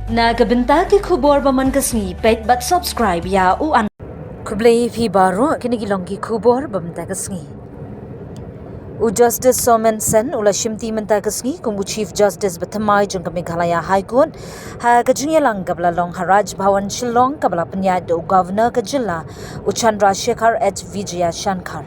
Nagabenta ki khubor baman kasni pet but subscribe ya u an kublei phi baro kinigilong ki khubor bamta kasni u Justice Soumen sen ula Shimti menta kasni kum u Chief Justice thymmai jong Meghalaya High Court ha kajingya lang kabla long Haraj Bhawan Shillong kabla panya do Governor Kajilla u Chandrasekhar H Vijaya Shankar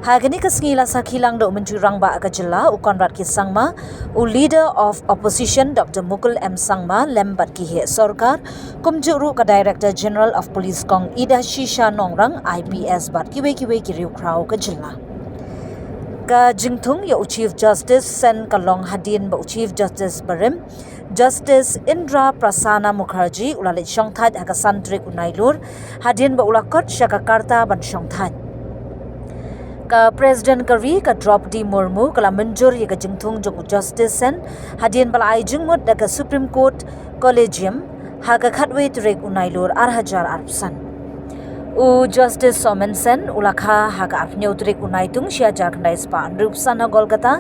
Hagani kasngi la sakhilang do menteri rangba Kajilla u Conrad ki sangma u Leader of Opposition Dr. Mukul M Sangma lembat ki he sarkar kumjuru ka Director General of Police kong Ida Shisha Nongrang IPS bat kiwe ki riu krau Kajilla ka jingthung ya Chief Justice sen kalong hadin ba Chief Justice Barim Justice Indra Prasana Mukherjee ulalit shongthat ha santrik unailur hadin ba ulakot shakakarta ban shongthat ka President Kari ka Draupadi Murmu kala menjur ya ka jingthung jong Justice sen hadin bala ai jingmut da ka Supreme Court Collegium ha ka khatwe trek unailur arhajar arpsan u Justice Soumen sen ulakha ha ka apnyau trek unaitung sia jarknai spa rupsan ha Kolkata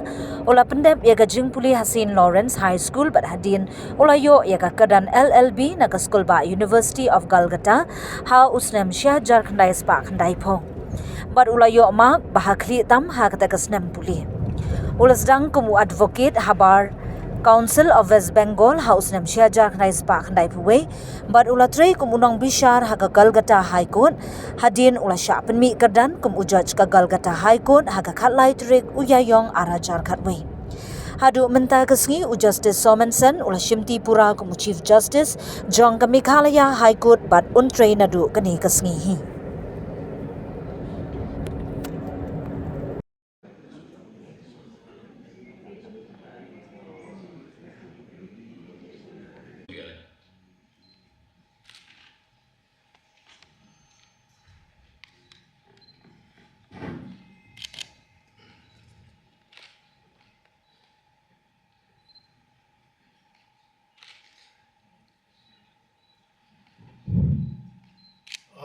ula pendep ya ka jingpuli Hasin Lawrence High School bat hadin ula yo ya ka kadan LLB na ka school ba University of Kolkata ha usnem sia jarknai spa khandai phong But ulayo mak bahakli tam ha kata kasnem puli. Ulas dang kumu advocate habar Council of West Bengal House nem siajar khnai spa khandai puwe but ulatrei kum unong bishar ha ka Kolkata High Court hadin ula sha penmi kadan kum ujaj ka Kolkata High Court ha ka khatlai trek uyayong arajar khatwe. Hadu menta kasngi u Justice Soumen sen ula Shimti pura kum Chief Justice jong ka Meghalaya High Court but untrei nadu kani kasngi hi.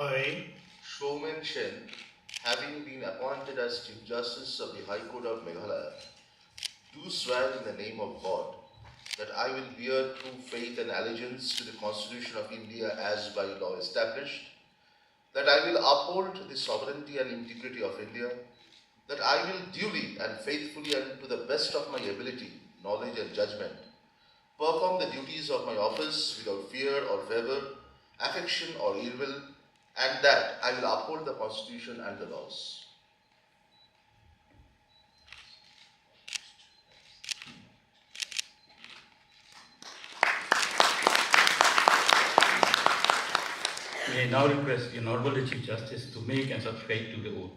I, Soumen, having been appointed as Chief Justice of the High Court of Meghalaya, do swear in the name of God that I will bear true faith and allegiance to the Constitution of India as by law established, that I will uphold the sovereignty and integrity of India, that I will duly and faithfully and to the best of my ability, knowledge and judgment, perform the duties of my office without fear or favor, affection or ill will, and that I will uphold the Constitution and the laws. May I now request the Honorable Chief Justice to make and subscribe to the oath.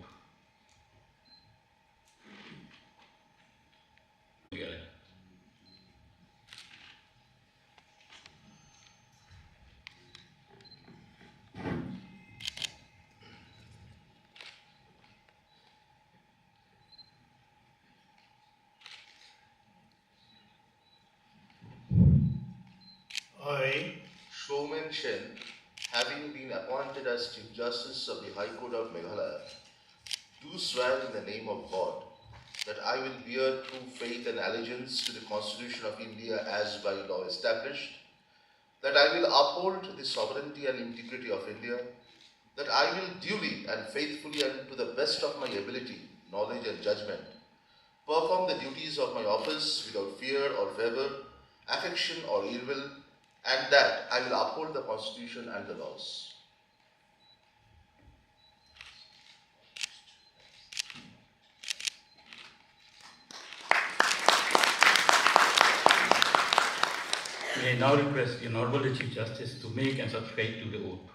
I, Soumen, having been appointed as Chief Justice of the High Court of Meghalaya, do swear in the name of God that I will bear true faith and allegiance to the Constitution of India as by law established, that I will uphold the sovereignty and integrity of India, that I will duly and faithfully and to the best of my ability, knowledge and judgment, perform the duties of my office without fear or favor, affection or ill will, and that I will uphold the Constitution and the laws. May I now request the Honorable Chief Justice to make and subscribe to the oath.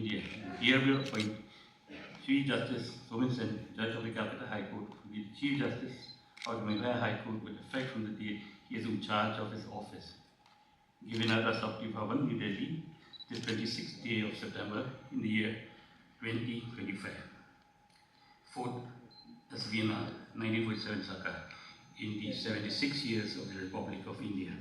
India. Here we appoint Chief Justice Soumen, Judge of the Calcutta High Court, to be the Chief Justice of the Meghalaya High Court with effect from the date he is in charge of his office. Given at Rasapti Bhavan, New Delhi, this 26th day of September in the year 2025. 4th as Vienna, 1947 Saka, in the 76 years of the Republic of India.